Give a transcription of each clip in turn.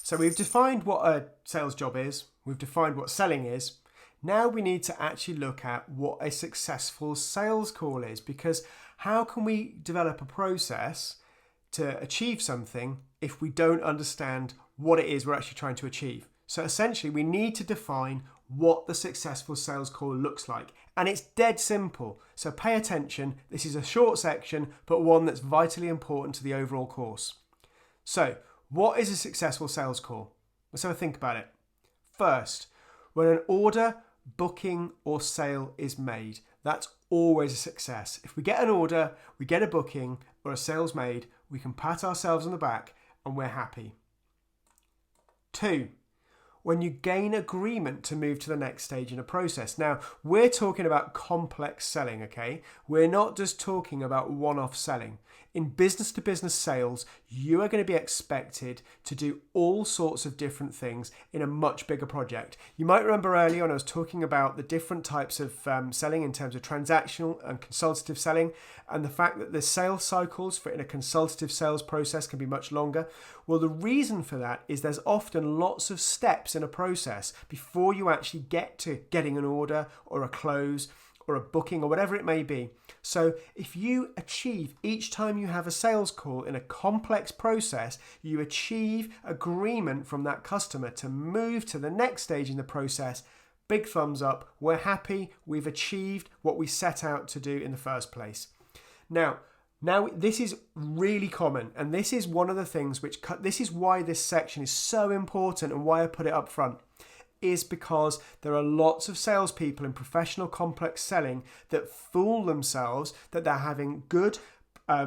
So we've defined what a sales job is. We've defined what selling is. Now we need to actually look at what a successful sales call is, because how can we develop a process to achieve something if we don't understand what it is we're actually trying to achieve? So essentially we need to define what the successful sales call looks like. And it's dead simple. So pay attention. This is a short section, but one that's vitally important to the overall course. So what is a successful sales call? Let's have a think about it. First, when an order, booking or sale is made, that's always a success. If we get an order, we get a booking or a sale's made, we can pat ourselves on the back and we're happy. 2, when you gain agreement to move to the next stage in a process. Now, we're talking about complex selling, okay? We're not just talking about one-off selling. In business-to-business sales, you are going to be expected to do all sorts of different things in a much bigger project. You might remember earlier when I was talking about the different types of selling in terms of transactional and consultative selling, and the fact that the sales cycles for in a consultative sales process can be much longer. Well, the reason for that is there's often lots of steps in a process before you actually get to getting an order or a close or a booking or whatever it may be. So if you achieve each time you have a sales call in a complex process, you achieve agreement from that customer to move to the next stage in the process, big thumbs up, we're happy, we've achieved what we set out to do in the first place. Now this is really common, and this is one of the things this is why this section is so important and why I put it up front, is because there are lots of salespeople in professional complex selling that fool themselves that they're having good,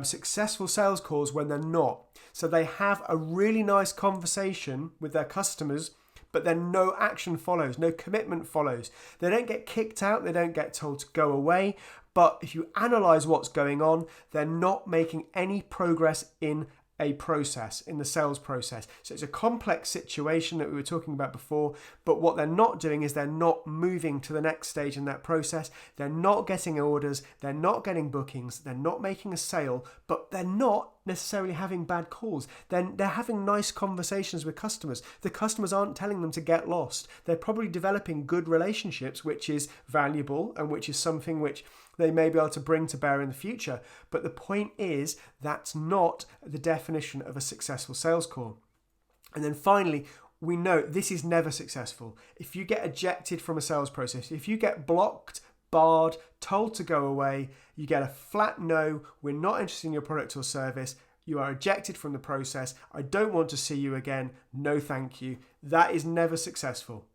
successful sales calls when they're not. So they have a really nice conversation with their customers, but then no action follows, no commitment follows. They don't get kicked out, they don't get told to go away. But if you analyze what's going on, they're not making any progress in a process, in the sales process. So it's a complex situation that we were talking about before, but what they're not doing is they're not moving to the next stage in that process. They're not getting orders, they're not getting bookings, they're not making a sale, but they're not necessarily having bad calls. Then they're having nice conversations with customers. The customers aren't telling them to get lost. They're probably developing good relationships, which is valuable and which is something which they may be able to bring to bear in the future. But the point is, that's not the definition of a successful sales call. And then finally, we know this is never successful. If you get ejected from a sales process, if you get blocked, barred, told to go away, you get a flat no, we're not interested in your product or service, you are ejected from the process, I don't want to see you again, no thank you, that is never successful.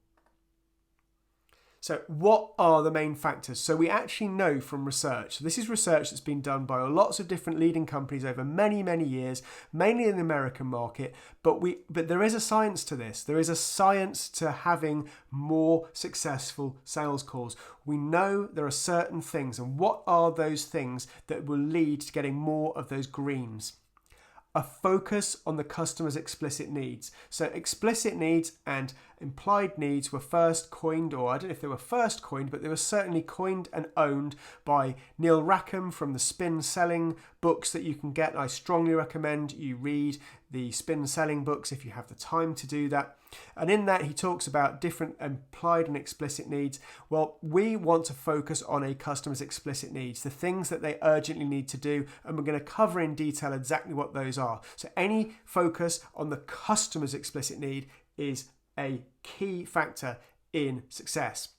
So what are the main factors? So we actually know from research, so this is research that's been done by lots of different leading companies over many, many years, mainly in the American market, but there is a science to this. There is a science to having more successful sales calls. We know there are certain things, and what are those things that will lead to getting more of those greens? A focus on the customer's explicit needs. So explicit needs and implied needs were first coined, or I don't know if they were first coined, but they were certainly coined and owned by Neil Rackham from the Spin Selling books that you can get. I strongly recommend you read the Spin Selling books if you have the time to do that. And in that he talks about different implied and explicit needs. Well, we want to focus on a customer's explicit needs, the things that they urgently need to do, and we're going to cover in detail exactly what those are. So any focus on the customer's explicit need is a key factor in success.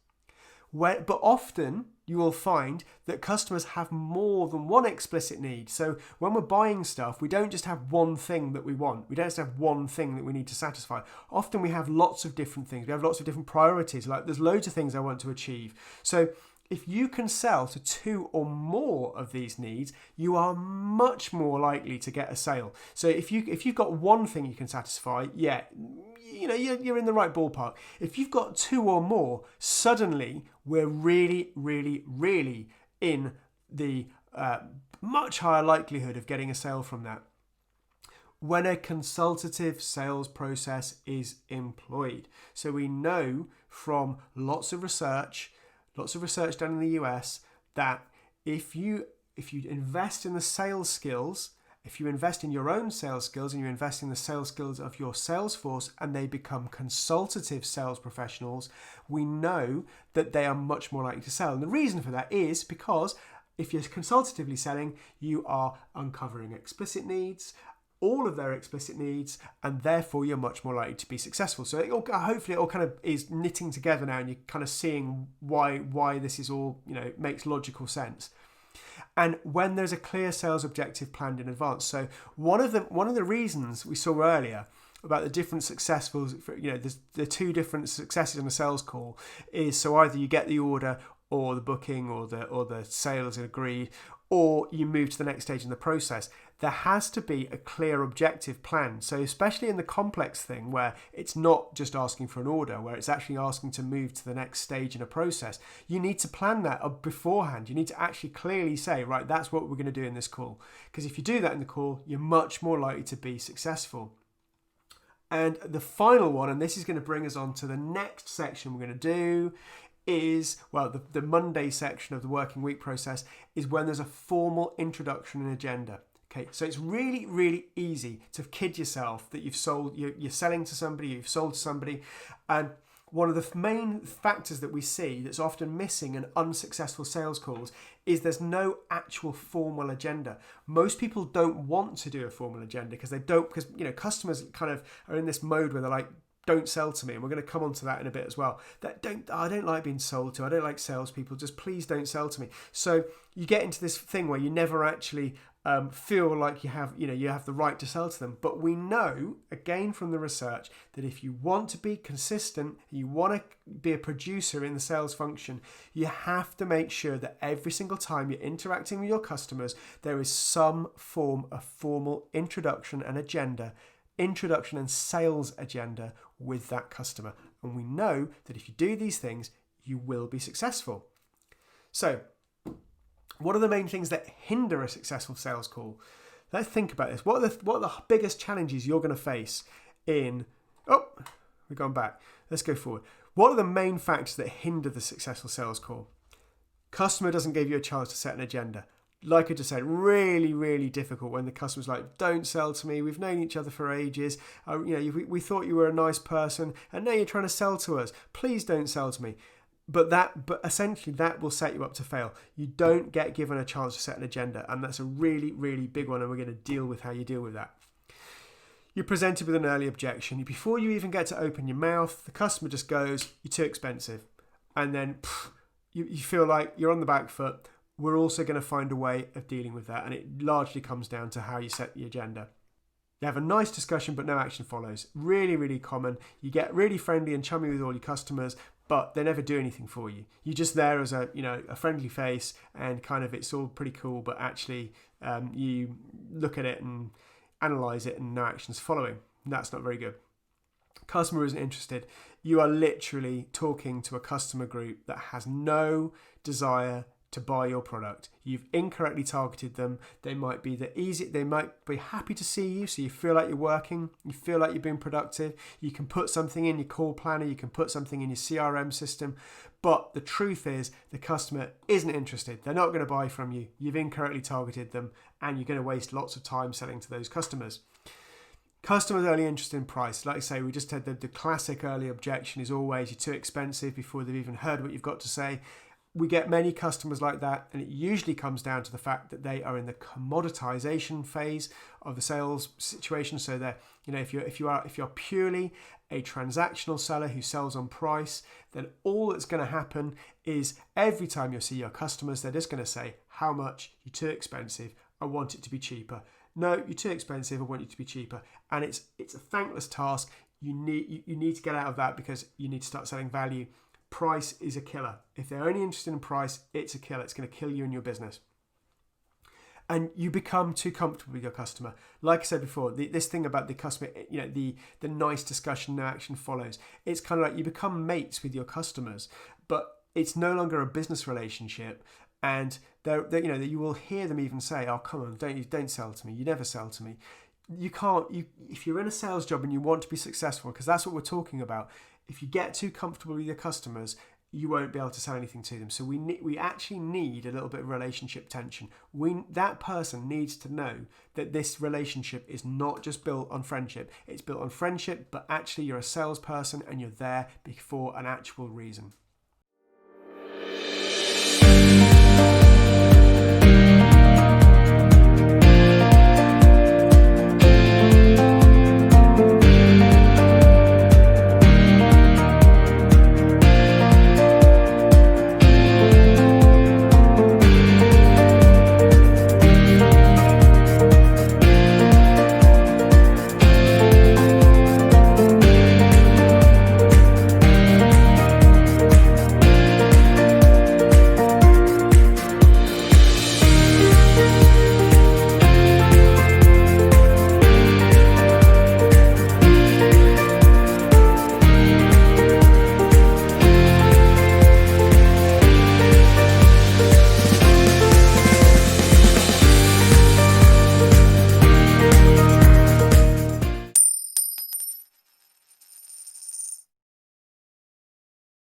But often you will find that customers have more than one explicit need. So when we're buying stuff, we don't just have one thing that we want. We don't just have one thing that we need to satisfy. Often we have lots of different things. We have lots of different priorities. Like there's loads of things I want to achieve. So if you can sell to 2 or more of these needs, you are much more likely to get a sale. So if you've got one thing you can satisfy, you're in the right ballpark. If you've got 2 or more, suddenly we're really, really, really in the much higher likelihood of getting a sale from that. When a consultative sales process is employed. So we know from lots of research done in the US, that if you invest in the sales skills If you invest in your own sales skills and you invest in the sales skills of your sales force and they become consultative sales professionals, we know that they are much more likely to sell. And the reason for that is because if you're consultatively selling, you are uncovering explicit needs, all of their explicit needs, and therefore you're much more likely to be successful. So hopefully it all kind of is knitting together now, and you're kind of seeing why this is all, makes logical sense. And when there's a clear sales objective planned in advance. So one of the reasons we saw earlier about the different successfuls, the two different successes in a sales call is, so either you get the order or the booking or the sales agreed, or you move to the next stage in the process. There has to be a clear objective plan. So especially in the complex thing where it's not just asking for an order, where it's actually asking to move to the next stage in a process, you need to plan that beforehand. You need to actually clearly say, right, that's what we're going to do in this call. Because if you do that in the call, you're much more likely to be successful. And the final one, and this is going to bring us on to the next section we're going to do, is, the Monday section of the working week process is when there's a formal introduction and agenda. Okay, so it's really, really easy to kid yourself that you're selling to somebody, you've sold to somebody. And one of the main factors that we see that's often missing in unsuccessful sales calls is there's no actual formal agenda. Most people don't want to do a formal agenda because customers kind of are in this mode where they're like, don't sell to me. And we're going to come on to that in a bit as well. I don't like being sold to. I don't like salespeople. Just please don't sell to me. So you get into this thing where you never actually feel like you have the right to sell to them. But we know, again from the research, that if you want to be consistent, you want to be a producer in the sales function, you have to make sure that every single time you're interacting with your customers, there is some form of formal introduction and sales agenda with that customer. And we know that if you do these things, you will be successful. So, what are the main things that hinder a successful sales call? Let's think about this. What are the biggest challenges you're going to face in... Oh, we've gone back. Let's go forward. What are the main factors that hinder the successful sales call? Customer doesn't give you a chance to set an agenda. Like I just said, really, really difficult when the customer's like, don't sell to me. We've known each other for ages. We thought you were a nice person, and now you're trying to sell to us. Please don't sell to me. But essentially that will set you up to fail. You don't get given a chance to set an agenda, and that's a really, really big one, and we're going to deal with how you deal with that. You're presented with an early objection. Before you even get to open your mouth, the customer just goes, you're too expensive. And then you feel like you're on the back foot. We're also going to find a way of dealing with that, and it largely comes down to how you set the agenda. You have a nice discussion, but no action follows. Really, really common. You get really friendly and chummy with all your customers, but they never do anything for you. You're just there as a friendly face, and kind of it's all pretty cool, but actually you look at it and analyze it and no action's following. That's not very good. Customer isn't interested. You are literally talking to a customer group that has no desire to buy your product. You've incorrectly targeted them. They might be happy to see you, so you feel like you're working, you feel like you're being productive. You can put something in your call planner, you can put something in your CRM system, but the truth is the customer isn't interested. They're not going to buy from you. You've incorrectly targeted them, and you're going to waste lots of time selling to those customers. Customers only interested in price. Like I say, we just had the classic early objection is always you're too expensive before they've even heard what you've got to say. We get many customers like that, and it usually comes down to the fact that they are in the commoditization phase of the sales situation. So that if you're purely a transactional seller who sells on price, then all that's going to happen is every time you see your customers, they're just going to say, "How much? You're too expensive. I want it to be cheaper." No, you're too expensive. I want you to be cheaper, and it's a thankless task. You need to get out of that because you need to start selling value. Price is a killer. If they're only interested in price, it's a killer. It's going to kill you in your business. And you become too comfortable with your customer. Like I said before, this thing about the customer, the nice discussion, no action follows. It's kind of like you become mates with your customers, but it's no longer a business relationship. And you will hear them even say, "Oh, come on, don't sell to me. You never sell to me." You can't. If you're in a sales job and you want to be successful, because that's what we're talking about. If you get too comfortable with your customers, you won't be able to sell anything to them. So we actually need a little bit of relationship tension. That person needs to know that this relationship is not just built on friendship. It's built on friendship, but actually you're a salesperson and you're there for an actual reason.